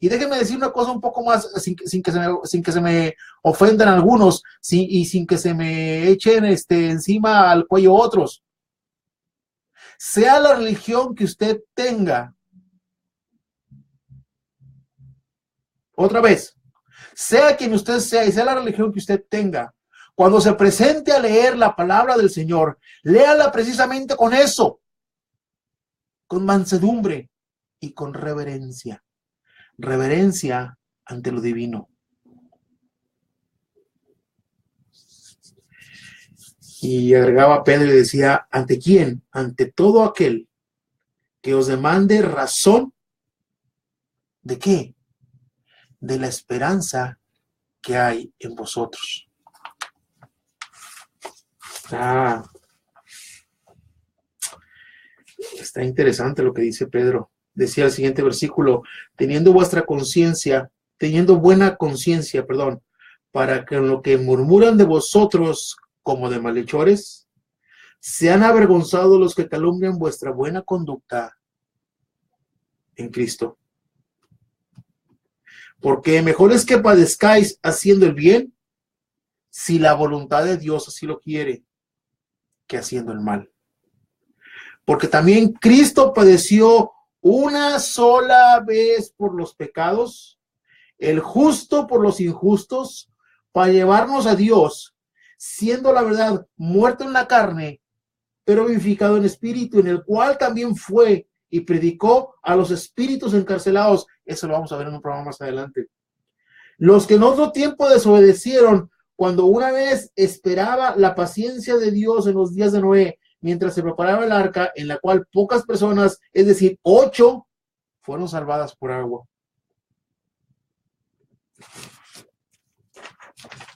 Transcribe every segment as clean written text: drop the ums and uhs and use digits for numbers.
Y déjenme decir una cosa un poco más, sin que se me ofendan algunos, y sin que se me echen encima al cuello otros. Sea la religión que usted tenga, otra vez, sea quien usted sea y sea la religión que usted tenga, cuando se presente a leer la palabra del Señor, léala precisamente con eso, con mansedumbre y con reverencia. Reverencia ante lo divino. Y agregaba Pedro y decía, ¿ante quién? Ante todo aquel que os demande razón. ¿De qué? De la esperanza que hay en vosotros. Está interesante lo que dice Pedro. Decía el siguiente versículo, teniendo buena conciencia, para que en lo que murmuran de vosotros como de malhechores, sean avergonzados los que calumnian vuestra buena conducta en Cristo. Porque mejor es que padezcáis haciendo el bien, si la voluntad de Dios así lo quiere, que haciendo el mal. Porque también Cristo padeció una sola vez por los pecados, el justo por los injustos, para llevarnos a Dios, siendo la verdad muerto en la carne, pero vivificado en espíritu, en el cual también fue y predicó a los espíritus encarcelados. Eso lo vamos a ver en un programa más adelante. Los que en otro tiempo desobedecieron, cuando una vez esperaba la paciencia de Dios en los días de Noé, mientras se preparaba el arca, en la cual pocas personas, es decir, 8, fueron salvadas por agua.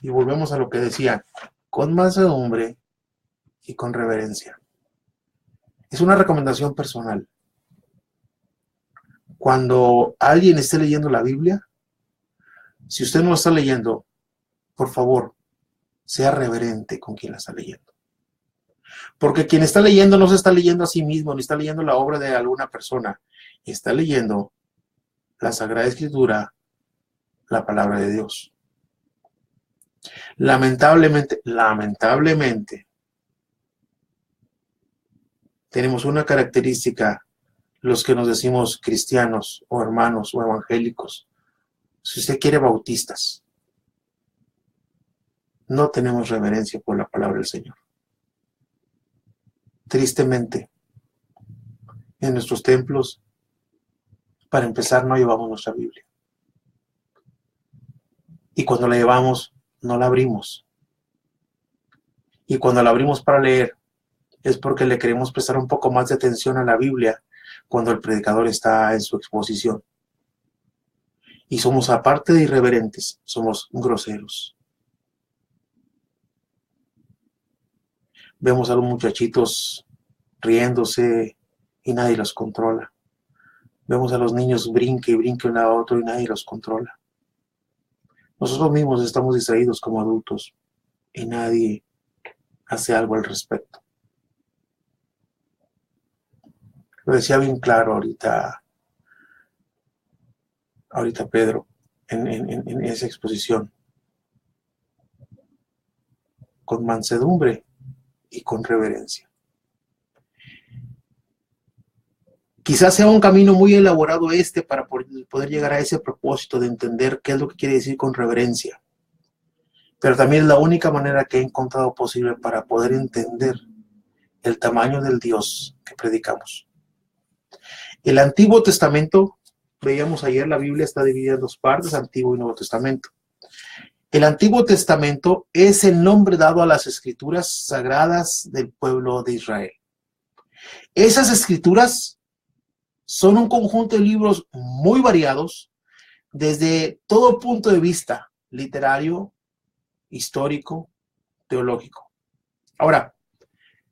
Y volvemos a lo que decía, con mansedumbre y con reverencia. Es una recomendación personal. Cuando alguien esté leyendo la Biblia, si usted no está leyendo, por favor, sea reverente con quien la está leyendo. Porque quien está leyendo no se está leyendo a sí mismo, ni está leyendo la obra de alguna persona. Está leyendo la Sagrada Escritura, la palabra de Dios. Lamentablemente, tenemos una característica, los que nos decimos cristianos o hermanos o evangélicos, si usted quiere bautistas, no tenemos reverencia por la palabra del Señor. Tristemente, en nuestros templos, para empezar, no llevamos nuestra Biblia. Y cuando la llevamos, no la abrimos. Y cuando la abrimos para leer, es porque le queremos prestar un poco más de atención a la Biblia cuando el predicador está en su exposición. Y somos, aparte de irreverentes, somos groseros. Vemos a los muchachitos riéndose y nadie los controla. Vemos a los niños brinque y brinque uno a otro y nadie los controla. Nosotros mismos estamos distraídos como adultos y nadie hace algo al respecto. Lo decía bien claro ahorita Pedro en esa exposición. Con mansedumbre y con reverencia. Quizás sea un camino muy elaborado para poder llegar a ese propósito de entender qué es lo que quiere decir con reverencia. Pero también es la única manera que he encontrado posible para poder entender el tamaño del Dios que predicamos. El Antiguo Testamento, veíamos ayer, la Biblia está dividida en 2 partes, Antiguo y Nuevo Testamento. El Antiguo Testamento es el nombre dado a las escrituras sagradas del pueblo de Israel. Esas escrituras son un conjunto de libros muy variados desde todo punto de vista, literario, histórico, teológico. Ahora,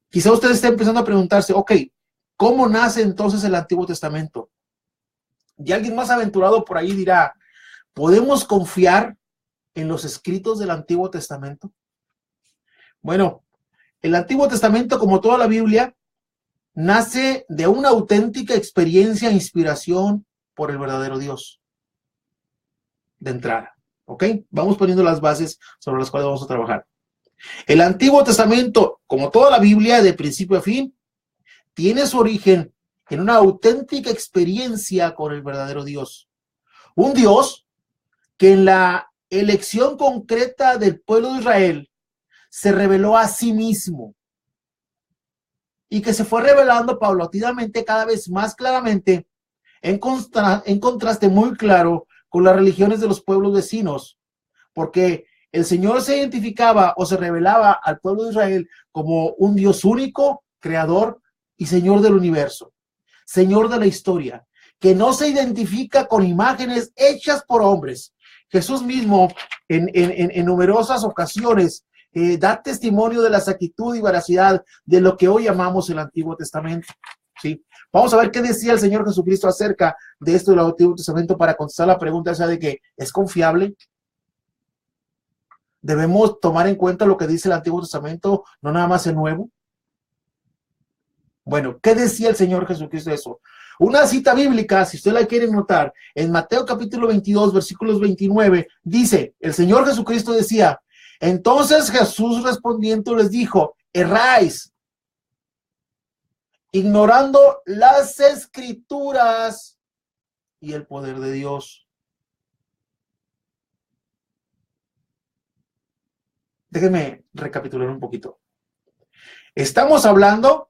quizá usted esté empezando a preguntarse, ok, ¿cómo nace entonces el Antiguo Testamento? Y alguien más aventurado por ahí dirá, ¿podemos confiar en los escritos del Antiguo Testamento? Bueno, el Antiguo Testamento, como toda la Biblia, nace de una auténtica experiencia e inspiración por el verdadero Dios. de entrada. ¿Ok? Vamos poniendo las bases sobre las cuales vamos a trabajar. El Antiguo Testamento, como toda la Biblia, de principio a fin, tiene su origen en una auténtica experiencia con el verdadero Dios. Un Dios que en la elección concreta del pueblo de Israel se reveló a sí mismo y que se fue revelando paulatinamente cada vez más claramente en contraste muy claro con las religiones de los pueblos vecinos, porque el Señor se identificaba o se revelaba al pueblo de Israel como un Dios único, creador y Señor del universo, Señor de la historia, que no se identifica con imágenes hechas por hombres. Jesús mismo en numerosas ocasiones da testimonio de la exactitud y veracidad de lo que hoy llamamos el Antiguo Testamento. ¿Sí? Vamos a ver qué decía el Señor Jesucristo acerca de esto del Antiguo Testamento para contestar la pregunta esa de que ¿es confiable? ¿Debemos tomar en cuenta lo que dice el Antiguo Testamento, no nada más el Nuevo? Bueno, ¿qué decía el Señor Jesucristo de eso? Una cita bíblica, si usted la quiere notar, en Mateo capítulo 22, versículos 29, dice, el Señor Jesucristo decía, entonces Jesús respondiendo les dijo, erráis, ignorando las Escrituras y el poder de Dios. Déjenme recapitular un poquito. Estamos hablando,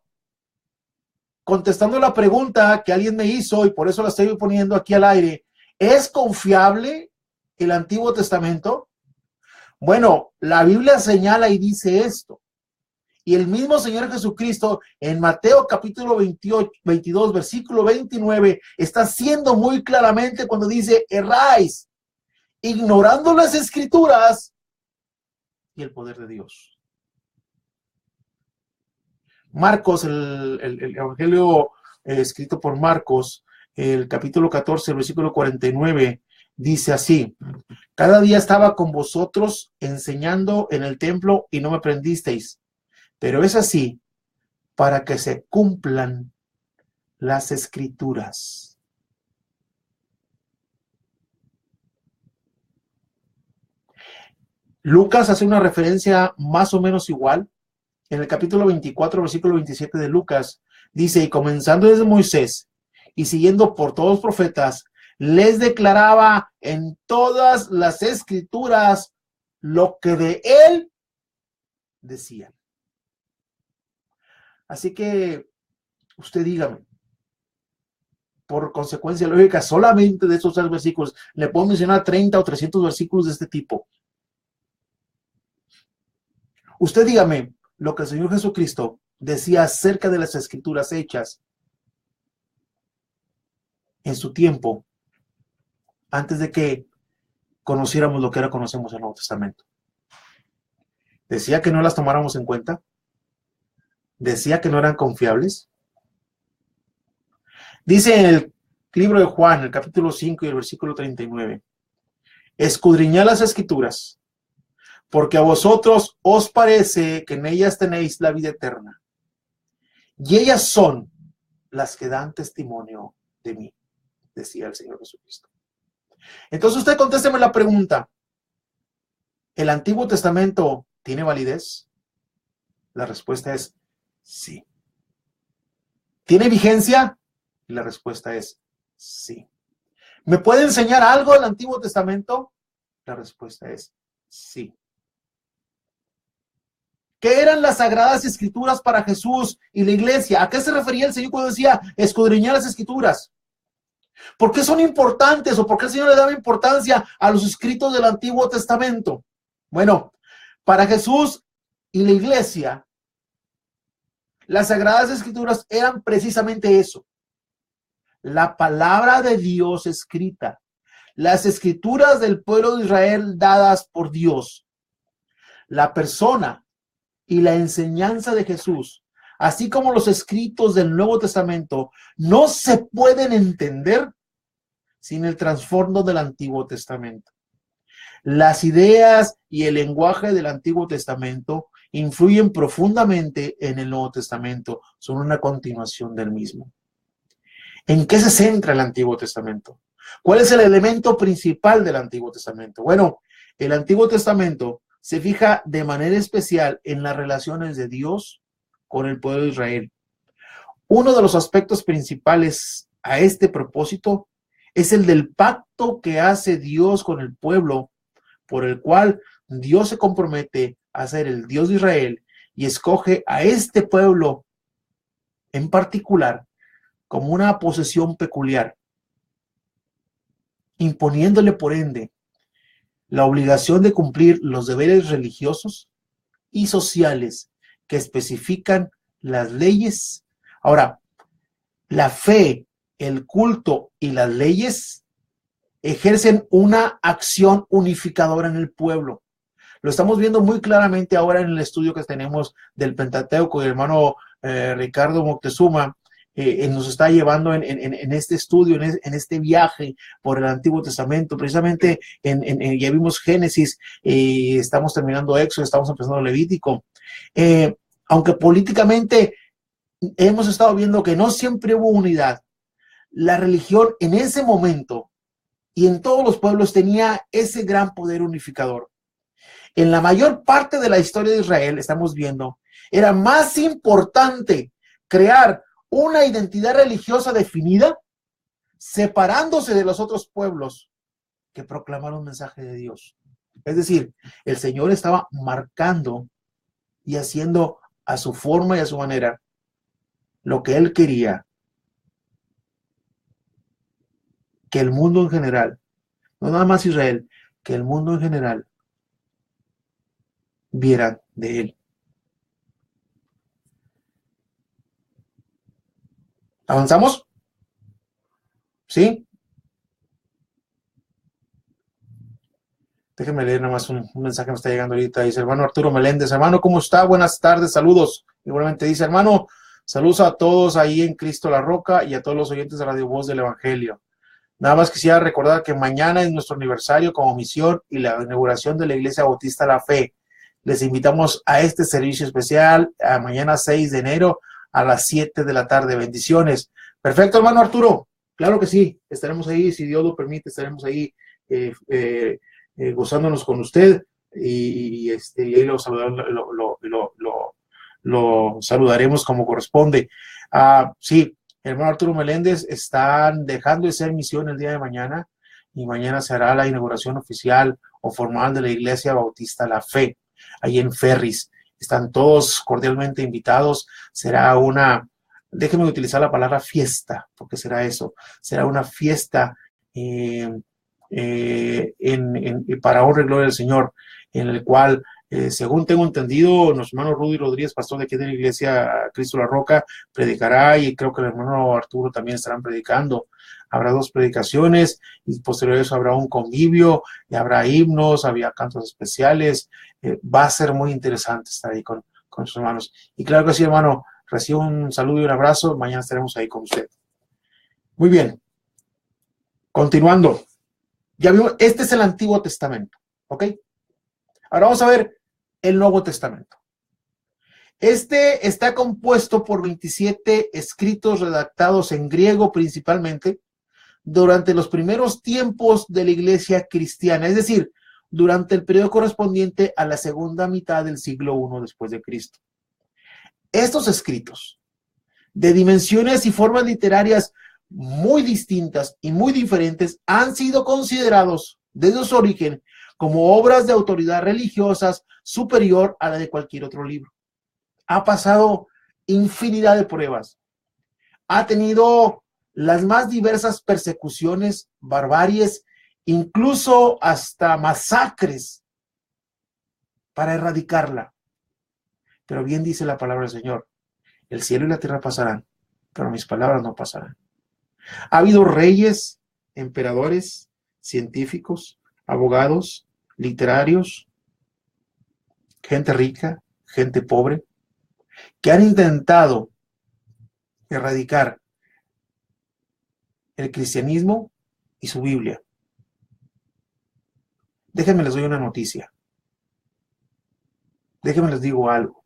contestando la pregunta que alguien me hizo y por eso la estoy poniendo aquí al aire. ¿Es confiable el Antiguo Testamento? Bueno, la Biblia señala y dice esto. Y el mismo Señor Jesucristo en Mateo capítulo 22, versículo 29, está haciendo muy claramente cuando dice, erráis, ignorando las Escrituras y el poder de Dios. Marcos, el Evangelio escrito por Marcos, el capítulo 14, el versículo 49, dice así, cada día estaba con vosotros enseñando en el templo y no me prendisteis, pero es así para que se cumplan las Escrituras. Lucas hace una referencia más o menos igual. En el capítulo 24, versículo 27 de Lucas, dice, y comenzando desde Moisés y siguiendo por todos los profetas, les declaraba en todas las Escrituras lo que de él decían. Así que usted dígame, por consecuencia lógica, solamente de esos 3 versículos, le puedo mencionar 30 o 300 versículos de este tipo. Usted dígame lo que el Señor Jesucristo decía acerca de las Escrituras hechas en su tiempo, antes de que conociéramos lo que ahora conocemos en el Nuevo Testamento. Decía que no las tomáramos en cuenta. Decía que no eran confiables. Dice en el libro de Juan, el capítulo 5 y el versículo 39, escudriñad las Escrituras, porque a vosotros os parece que en ellas tenéis la vida eterna, y ellas son las que dan testimonio de mí, decía el Señor Jesucristo. Entonces usted contésteme la pregunta, ¿el Antiguo Testamento tiene validez? La respuesta es sí. ¿Tiene vigencia? Y la respuesta es sí. ¿Me puede enseñar algo del Antiguo Testamento? La respuesta es sí. ¿Qué eran las Sagradas Escrituras para Jesús y la iglesia? ¿A qué se refería el Señor cuando decía escudriñar las Escrituras? ¿Por qué son importantes o por qué el Señor le daba importancia a los escritos del Antiguo Testamento? Bueno, para Jesús y la iglesia, las Sagradas Escrituras eran precisamente eso. La palabra de Dios escrita. Las escrituras del pueblo de Israel dadas por Dios. La persona y la enseñanza de Jesús, así como los escritos del Nuevo Testamento, no se pueden entender sin el trasfondo del Antiguo Testamento. Las ideas y el lenguaje del Antiguo Testamento influyen profundamente en el Nuevo Testamento, son una continuación del mismo. ¿En qué se centra el Antiguo Testamento? ¿Cuál es el elemento principal del Antiguo Testamento? Bueno, el Antiguo Testamento se fija de manera especial en las relaciones de Dios con el pueblo de Israel. Uno de los aspectos principales a este propósito es el del pacto que hace Dios con el pueblo, por el cual Dios se compromete a ser el Dios de Israel y escoge a este pueblo en particular como una posesión peculiar, imponiéndole por ende la obligación de cumplir los deberes religiosos y sociales que especifican las leyes. Ahora, la fe, el culto y las leyes ejercen una acción unificadora en el pueblo. Lo estamos viendo muy claramente ahora en el estudio que tenemos del Pentateuco. El hermano Ricardo Moctezuma nos está llevando en este estudio, en este viaje por el Antiguo Testamento. Precisamente ya vimos Génesis, estamos terminando Éxodo, estamos empezando Levítico. Aunque políticamente hemos estado viendo que no siempre hubo unidad, la religión en ese momento y en todos los pueblos tenía ese gran poder unificador. En la mayor parte de la historia de Israel, estamos viendo, era más importante crear una identidad religiosa definida, separándose de los otros pueblos, que proclamar un mensaje de Dios. Es decir, el Señor estaba marcando y haciendo a su forma y a su manera lo que Él quería que el mundo en general, no nada más Israel, que el mundo en general vieran de Él. ¿Avanzamos? ¿Sí? Déjenme leer nada más un mensaje que me está llegando ahorita. Dice, hermano Arturo Meléndez, hermano, ¿cómo está? Buenas tardes, saludos. Igualmente dice, hermano, saludos a todos ahí en Cristo la Roca y a todos los oyentes de Radio Voz del Evangelio. Nada más quisiera recordar que mañana es nuestro aniversario como misión y la inauguración de la Iglesia Bautista La Fe. Les invitamos a este servicio especial, a mañana 6 de enero a las 7 de la tarde. Bendiciones. Perfecto, hermano Arturo. Claro que sí. Estaremos ahí, si Dios lo permite, estaremos ahí gozándonos con usted y ahí lo saludaremos como corresponde. Sí, hermano Arturo Meléndez, están dejando de ser misión el día de mañana y mañana se hará la inauguración oficial o formal de la Iglesia Bautista La Fe, ahí en Ferris. Están todos cordialmente invitados. Será una, déjenme utilizar la palabra fiesta, porque será eso, será una fiesta para honra y gloria del Señor, en el cual, según tengo entendido, nuestro hermano Rudy Rodríguez, pastor de aquí de la iglesia Cristo la Roca, predicará, y creo que el hermano Arturo también estarán predicando. Habrá 2 predicaciones y posterior a eso habrá un convivio y habrá himnos, había cantos especiales. Va a ser muy interesante estar ahí con sus hermanos. Y claro que sí, hermano, recibo un saludo y un abrazo. Mañana estaremos ahí con usted. Muy bien. Continuando. Ya vimos, este es el Antiguo Testamento, ¿ok? Ahora vamos a ver el Nuevo Testamento. Este está compuesto por 27 escritos redactados en griego principalmente durante los primeros tiempos de la iglesia cristiana, es decir, durante el periodo correspondiente a la segunda mitad del siglo I después de Cristo. Estos escritos, de dimensiones y formas literarias muy distintas y muy diferentes, han sido considerados desde su origen como obras de autoridad religiosas superior a la de cualquier otro libro. Ha pasado infinidad de pruebas. Ha tenido las más diversas persecuciones, barbaries, incluso hasta masacres para erradicarla. Pero bien dice la palabra del Señor, el cielo y la tierra pasarán, pero mis palabras no pasarán. Ha habido reyes, emperadores, científicos, abogados, literarios, gente rica, gente pobre, que han intentado erradicar el cristianismo y su Biblia. Déjenme les doy una noticia. Déjenme les digo algo.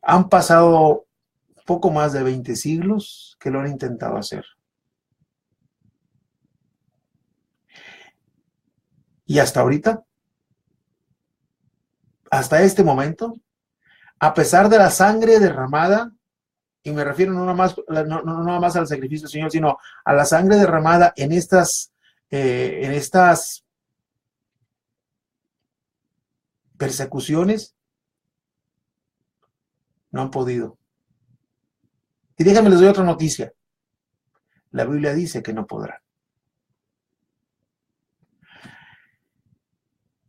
Han pasado poco más de 20 siglos que lo han intentado hacer. Y hasta ahorita, hasta este momento, a pesar de la sangre derramada, y me refiero no nada más al sacrificio del Señor, sino a la sangre derramada en estas persecuciones, no han podido. Y déjenme les doy otra noticia. La Biblia dice que no podrán.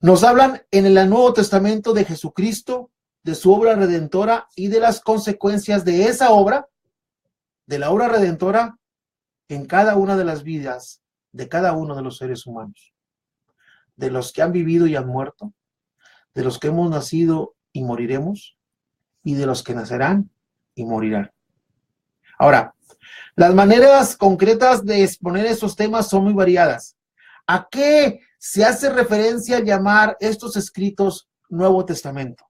Nos hablan en el Nuevo Testamento de Jesucristo, de su obra redentora y de las consecuencias de esa obra, de la obra redentora en cada una de las vidas de cada uno de los seres humanos, de los que han vivido y han muerto, de los que hemos nacido y moriremos, y de los que nacerán y morirán. Ahora, las maneras concretas de exponer esos temas son muy variadas. ¿A qué se hace referencia al llamar estos escritos Nuevo Testamento?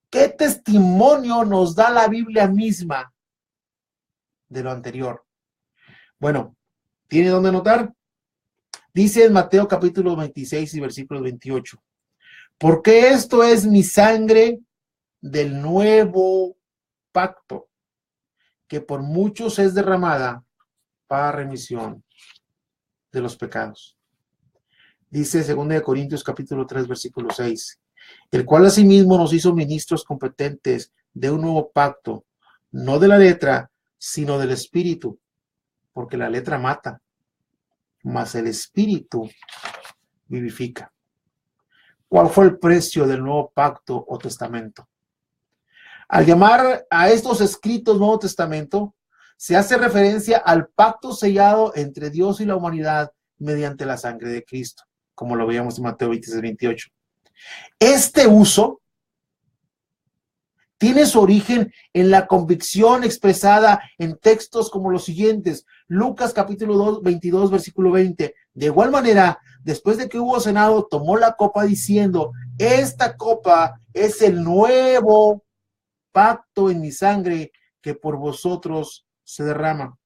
¿Qué testimonio nos da la Biblia misma de lo anterior? Bueno, ¿tiene dónde anotar? Dice en Mateo capítulo 26 y versículo 28. Porque esto es mi sangre del nuevo pacto, que por muchos es derramada para remisión de los pecados. Dice 2 Corintios capítulo 3 versículo 6, el cual asimismo nos hizo ministros competentes de un nuevo pacto, no de la letra, sino del espíritu, porque la letra mata, mas el espíritu vivifica. ¿Cuál fue el precio del nuevo pacto o testamento? Al llamar a estos escritos Nuevo Testamento, se hace referencia al pacto sellado entre Dios y la humanidad mediante la sangre de Cristo, como lo veíamos en Mateo 26, 28. Este uso tiene su origen en la convicción expresada en textos como los siguientes. Lucas capítulo 22, versículo 20. De igual manera, después de que hubo cenado, tomó la copa diciendo, esta copa es el nuevo pacto en mi sangre que por vosotros se derrama.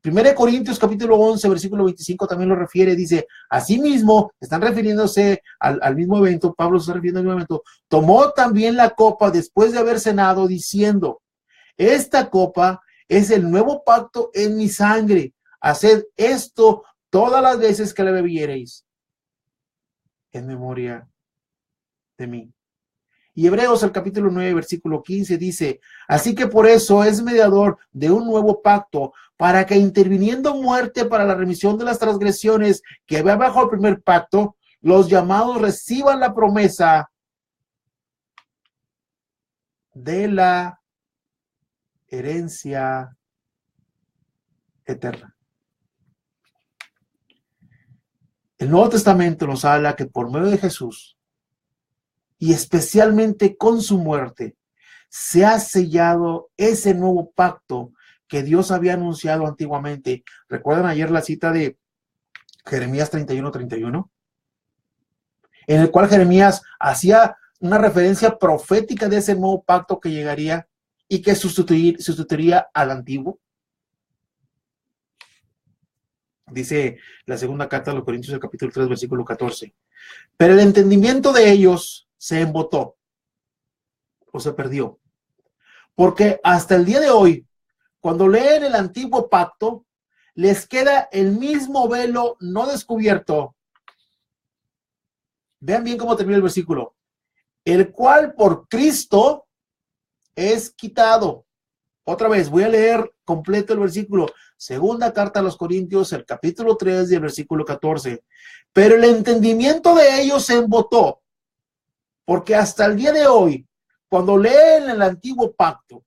1 Corintios capítulo 11, versículo 25 también lo refiere, dice, asimismo, están refiriéndose al mismo evento, Pablo se está refiriendo al mismo evento, tomó también la copa después de haber cenado diciendo, esta copa es el nuevo pacto en mi sangre, haced esto todas las veces que la bebiereis en memoria de mí. Y Hebreos, el capítulo 9, versículo 15 dice, así que por eso es mediador de un nuevo pacto, para que interviniendo muerte para la remisión de las transgresiones que había bajo el primer pacto, los llamados reciban la promesa de la herencia eterna. El Nuevo Testamento nos habla que por medio de Jesús, y especialmente con su muerte, se ha sellado ese nuevo pacto que Dios había anunciado antiguamente. ¿Recuerdan ayer la cita de Jeremías 31:31? En el cual Jeremías hacía una referencia profética de ese nuevo pacto que llegaría y que sustituiría al antiguo. Dice la segunda carta a los Corintios, el capítulo 3, versículo 14. Pero el entendimiento de ellos se embotó o se perdió. Porque hasta el día de hoy, cuando leen el antiguo pacto, les queda el mismo velo no descubierto. Vean bien cómo termina el versículo. El cual por Cristo es quitado. Otra vez, voy a leer completo el versículo. Segunda carta a los Corintios, el capítulo 3 y el versículo 14. Pero el entendimiento de ellos se embotó. Porque hasta el día de hoy, cuando leen el antiguo pacto,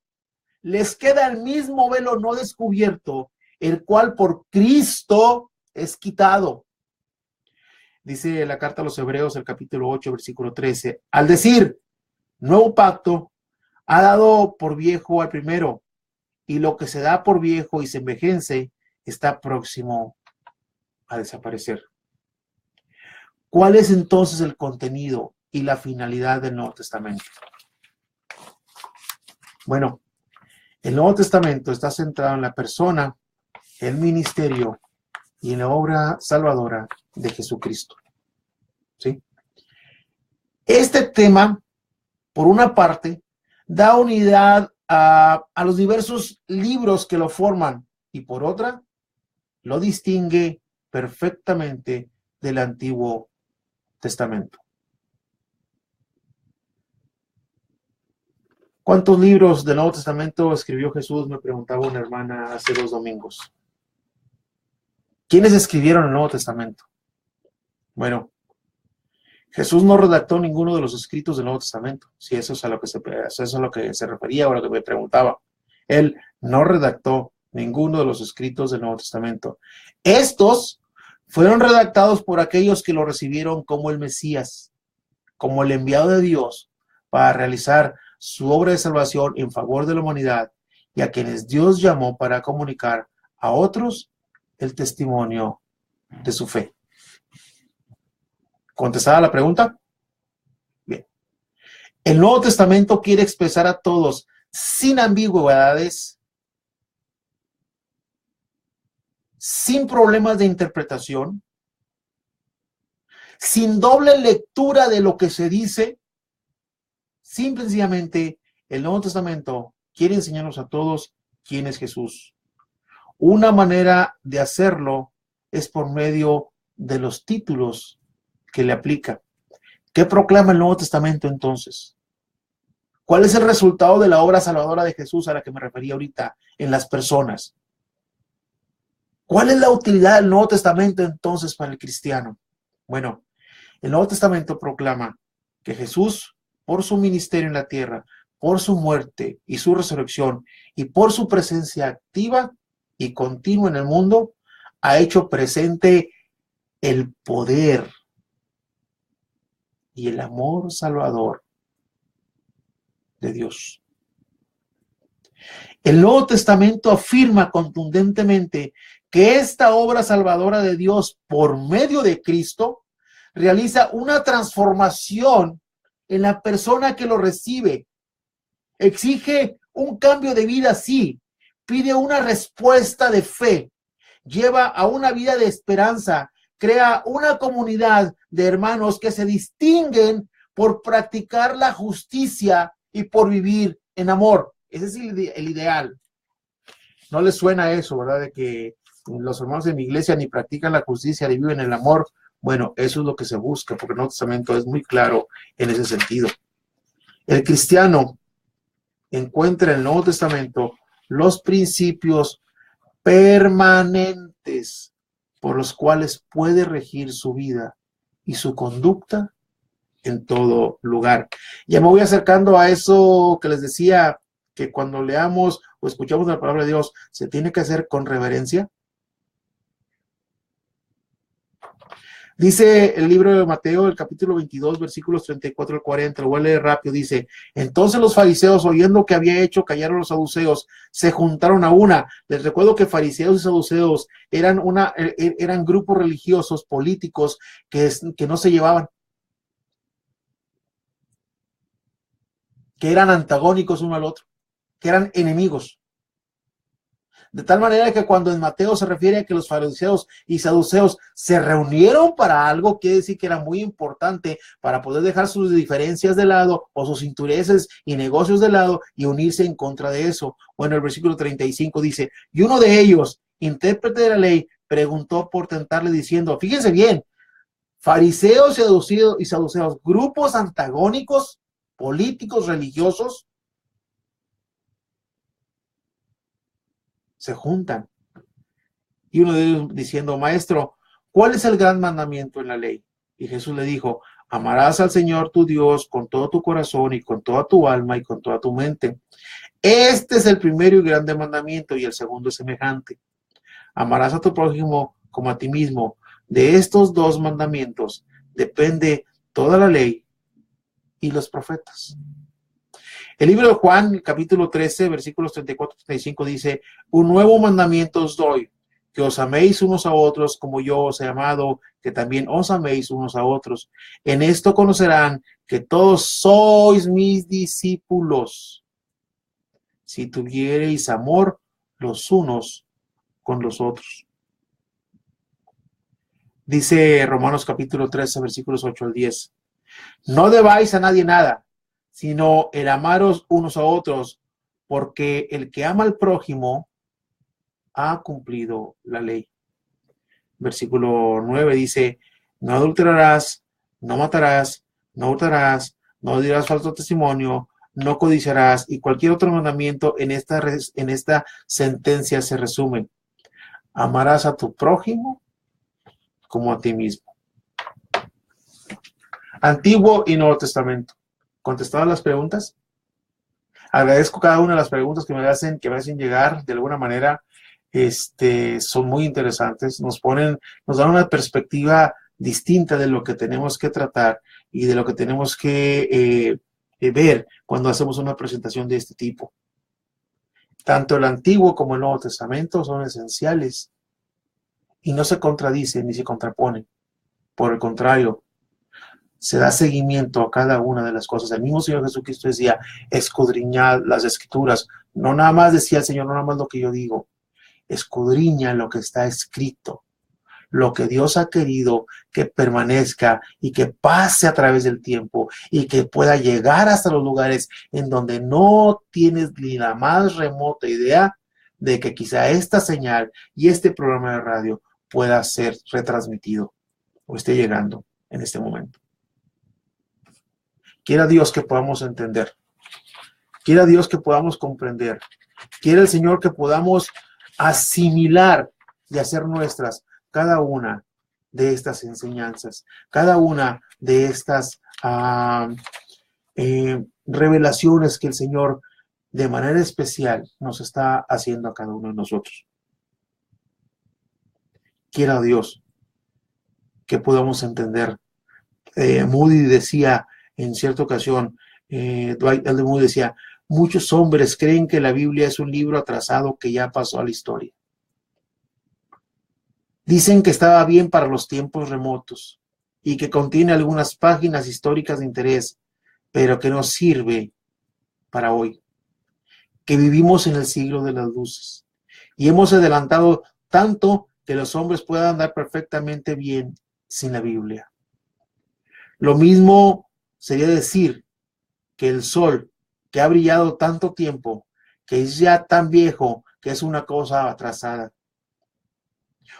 les queda el mismo velo no descubierto, el cual por Cristo es quitado. Dice la carta a los Hebreos, el capítulo 8, versículo 13. Al decir, nuevo pacto, ha dado por viejo al primero, y lo que se da por viejo y se envejece está próximo a desaparecer. ¿Cuál es entonces el contenido y la finalidad del Nuevo Testamento? Bueno, el Nuevo Testamento está centrado en la persona, el ministerio y en la obra salvadora de Jesucristo. ¿sí? Este tema, por una parte, da unidad a los diversos libros que lo forman y por otra, lo distingue perfectamente del Antiguo Testamento. ¿Cuántos libros del Nuevo Testamento escribió Jesús? Me preguntaba una hermana hace 2 domingos. ¿Quiénes escribieron el Nuevo Testamento? Bueno, Jesús no redactó ninguno de los escritos del Nuevo Testamento, si eso es a lo que se refería o a lo que me preguntaba. Él no redactó ninguno de los escritos del Nuevo Testamento. Estos fueron redactados por aquellos que lo recibieron como el Mesías, como el enviado de Dios para realizar su obra de salvación en favor de la humanidad y a quienes Dios llamó para comunicar a otros el testimonio de su fe. ¿Contestada la pregunta? Bien. El Nuevo Testamento quiere expresar a todos, sin ambigüedades, sin problemas de interpretación, sin doble lectura de lo que se dice, simplemente el Nuevo Testamento quiere enseñarnos a todos quién es Jesús. Una manera de hacerlo es por medio de los títulos que le aplica. ¿Qué proclama el Nuevo Testamento entonces? ¿Cuál es el resultado de la obra salvadora de Jesús a la que me refería ahorita en las personas? ¿Cuál es la utilidad del Nuevo Testamento entonces para el cristiano? Bueno, el Nuevo Testamento proclama que Jesús, por su ministerio en la tierra, por su muerte y su resurrección y por su presencia activa y continua en el mundo, ha hecho presente el poder y el amor salvador de Dios. El Nuevo Testamento afirma contundentemente que esta obra salvadora de Dios por medio de Cristo realiza una transformación en la persona que lo recibe. Exige un cambio de vida, sí. Pide una respuesta de fe. Lleva a una vida de esperanza. Crea una comunidad de hermanos que se distinguen por practicar la justicia y por vivir en amor. Ese es el ideal. ¿No les suena eso, verdad? De que los hermanos de mi iglesia ni practican la justicia ni viven el amor. Bueno, eso es lo que se busca, porque el Nuevo Testamento es muy claro en ese sentido. El cristiano encuentra en el Nuevo Testamento los principios permanentes por los cuales puede regir su vida y su conducta en todo lugar. Ya me voy acercando a eso que les decía, que cuando leamos o escuchamos la palabra de Dios, se tiene que hacer con reverencia. Dice el libro de Mateo, el capítulo 22, versículos 34 al 40, lo voy a leer rápido, dice: entonces los fariseos, oyendo que había hecho callar a los saduceos, se juntaron a una. Les recuerdo que fariseos y saduceos eran grupos religiosos, políticos, que no se llevaban, que eran antagónicos uno al otro, que eran enemigos. De tal manera que cuando en Mateo se refiere a que los fariseos y saduceos se reunieron para algo, quiere decir que era muy importante para poder dejar sus diferencias de lado o sus intereses y negocios de lado y unirse en contra de eso. Bueno, el versículo 35 dice: y uno de ellos, intérprete de la ley, preguntó por tentarle diciendo, fíjense bien, fariseos y saduceos, grupos antagónicos, políticos, religiosos, se juntan. Y uno de ellos diciendo, maestro, ¿cuál es el gran mandamiento en la ley? Y Jesús le dijo, amarás al Señor tu Dios con todo tu corazón y con toda tu alma y con toda tu mente. Este es el primero y grande mandamiento, y el segundo es semejante. Amarás a tu prójimo como a ti mismo. De estos 2 mandamientos depende toda la ley y los profetas. El libro de Juan, capítulo 13, versículos 34-35 dice, un nuevo mandamiento os doy, que os améis unos a otros como yo os he amado, que también os améis unos a otros. En esto conocerán que todos sois mis discípulos, si tuviereis amor los unos con los otros. Dice Romanos capítulo 13, versículos 8 al 10. No debáis a nadie nada, sino el amaros unos a otros, porque el que ama al prójimo ha cumplido la ley. Versículo 9 dice, no adulterarás, no matarás, no hurtarás, no dirás falso testimonio, no codiciarás, y cualquier otro mandamiento en esta sentencia se resume. Amarás a tu prójimo como a ti mismo. Antiguo y Nuevo Testamento. ¿Contestadas las preguntas? Agradezco cada una de las preguntas que me hacen llegar de alguna manera. Son muy interesantes, nos dan una perspectiva distinta de lo que tenemos que tratar y de lo que tenemos que ver cuando hacemos una presentación de este tipo. Tanto el Antiguo como el Nuevo Testamento son esenciales y no se contradicen ni se contraponen. Por el contrario, se da seguimiento a cada una de las cosas. El mismo Señor Jesucristo decía, escudriñad las Escrituras. No nada más decía el Señor, no nada más lo que yo digo. Escudriña lo que está escrito, lo que Dios ha querido que permanezca y que pase a través del tiempo y que pueda llegar hasta los lugares en donde no tienes ni la más remota idea de que quizá esta señal y este programa de radio pueda ser retransmitido o esté llegando en este momento. Quiera Dios que podamos entender, quiera Dios que podamos comprender, quiera el Señor que podamos asimilar y hacer nuestras cada una de estas enseñanzas, cada una de estas revelaciones que el Señor de manera especial nos está haciendo a cada uno de nosotros. Quiera Dios que podamos entender. Moody decía en cierta ocasión, Dwight L. Moody decía, muchos hombres creen que la Biblia es un libro atrasado que ya pasó a la historia. Dicen que estaba bien para los tiempos remotos y que contiene algunas páginas históricas de interés, pero que no sirve para hoy, que vivimos en el siglo de las luces y hemos adelantado tanto que los hombres puedan andar perfectamente bien sin la Biblia. Lo mismo sería decir que el sol, que ha brillado tanto tiempo, que es ya tan viejo, que es una cosa atrasada.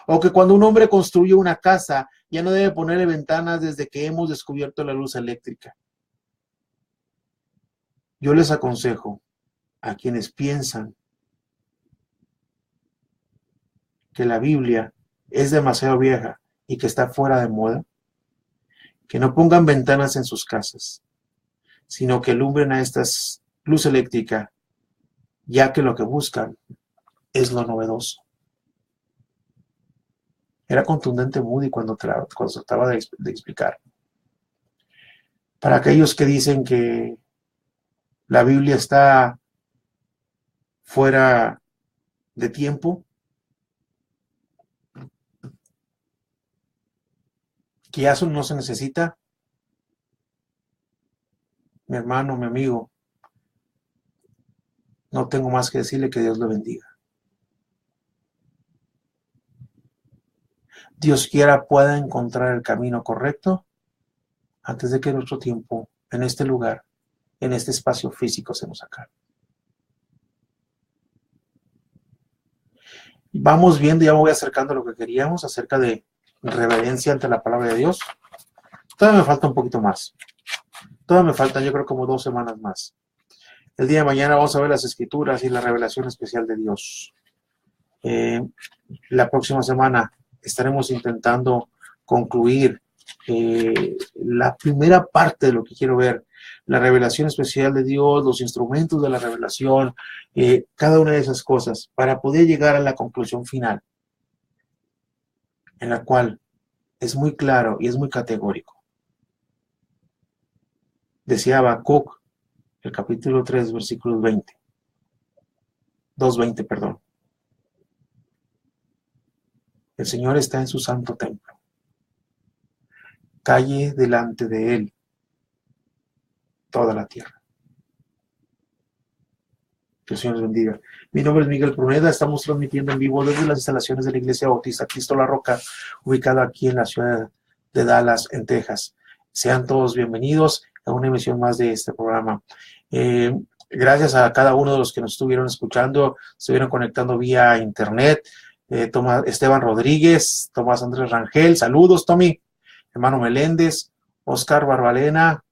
O que cuando un hombre construye una casa, ya no debe ponerle ventanas desde que hemos descubierto la luz eléctrica. Yo les aconsejo a quienes piensan que la Biblia es demasiado vieja y que está fuera de moda, que no pongan ventanas en sus casas, sino que alumbren a esta luz eléctrica, ya que lo que buscan es lo novedoso. Era contundente Moody cuando trataba de explicar. Para aquellos que dicen que la Biblia está fuera de tiempo, que ya eso no se necesita, mi hermano, mi amigo, no tengo más que decirle que Dios lo bendiga. Dios quiera pueda encontrar el camino correcto antes de que nuestro tiempo en este lugar, en este espacio físico se nos acabe. Vamos viendo, ya me voy acercando a lo que queríamos acerca de reverencia ante la palabra de Dios. Todavía me falta un poquito más. Todavía me faltan, yo creo, como 2 semanas más. El día de mañana vamos a ver las escrituras y la revelación especial de Dios. La próxima semana estaremos intentando concluir la primera parte de lo que quiero ver, la revelación especial de Dios, los instrumentos de la revelación, cada una de esas cosas, para poder llegar a la conclusión final, en la cual es muy claro y es muy categórico. Decía Habacuc, el capítulo 3, versículos 2:20, perdón. El Señor está en su santo templo. Calle delante de Él toda la tierra. Que el Señor les bendiga. Mi nombre es Miguel Pruneda. Estamos transmitiendo en vivo desde las instalaciones de la Iglesia Bautista Cristo La Roca, ubicada aquí en la ciudad de Dallas, en Texas. Sean todos bienvenidos a una emisión más de este programa. Gracias a cada uno de los que nos estuvieron escuchando, estuvieron conectando vía internet. Esteban Rodríguez, Tomás Andrés Rangel, saludos, Tommy. Hermano Meléndez, Oscar Barbalena,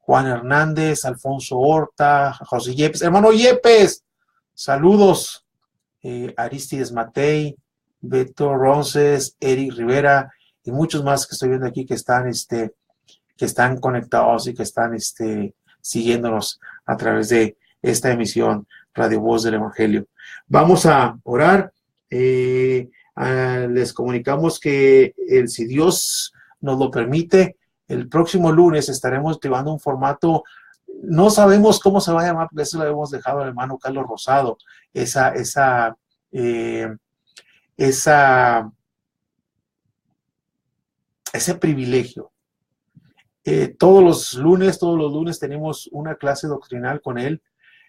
Juan Hernández, Alfonso Horta, José Yepes, hermano Yepes, saludos, Aristides Matei, Beto Ronces, Eric Rivera y muchos más que estoy viendo aquí que están conectados y que están siguiéndonos a través de esta emisión Radio Voz del Evangelio. Vamos a orar. Les comunicamos que si Dios nos lo permite, el próximo lunes estaremos activando un formato, no sabemos cómo se va a llamar, porque eso lo hemos dejado al hermano Carlos Rosado, ese privilegio. Todos los lunes tenemos una clase doctrinal con él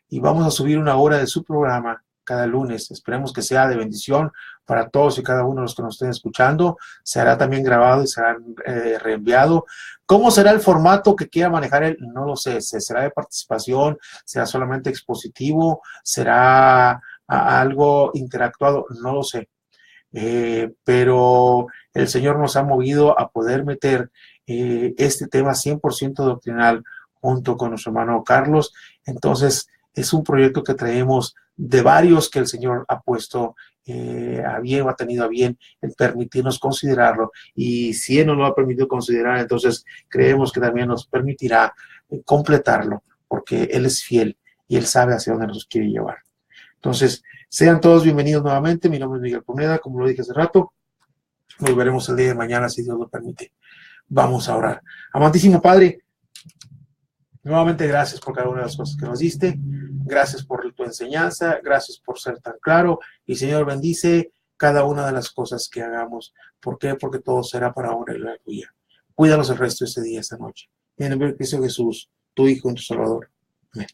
y vamos a subir una hora de su programa cada lunes. Esperemos que sea de bendición para todos y cada uno de los que nos estén escuchando. Se hará también grabado y será reenviado. ¿Cómo será el formato que quiera manejar él? No lo sé. ¿Será de participación? ¿Será solamente expositivo? ¿Será algo interactuado? No lo sé. Pero el Señor nos ha movido a poder meter este tema 100% doctrinal junto con nuestro hermano Carlos. Entonces, es un proyecto que traemos de varios que el Señor ha puesto a bien, o ha tenido a bien el permitirnos considerarlo. Y si Él nos lo ha permitido considerar, entonces creemos que también nos permitirá completarlo, porque Él es fiel y Él sabe hacia dónde nos quiere llevar. Entonces, sean todos bienvenidos nuevamente. Mi nombre es Miguel Pruneda, como lo dije hace rato. Nos veremos el día de mañana, si Dios lo permite. Vamos a orar. Amantísimo Padre, nuevamente gracias por cada una de las cosas que nos diste. Gracias por tu enseñanza. Gracias por ser tan claro. Y Señor, bendice cada una de las cosas que hagamos. ¿Por qué? Porque todo será para honra y gloria tuya. Cuídanos el resto de este día, esta noche. En el nombre de Cristo Jesús, tu Hijo y tu Salvador. Amén.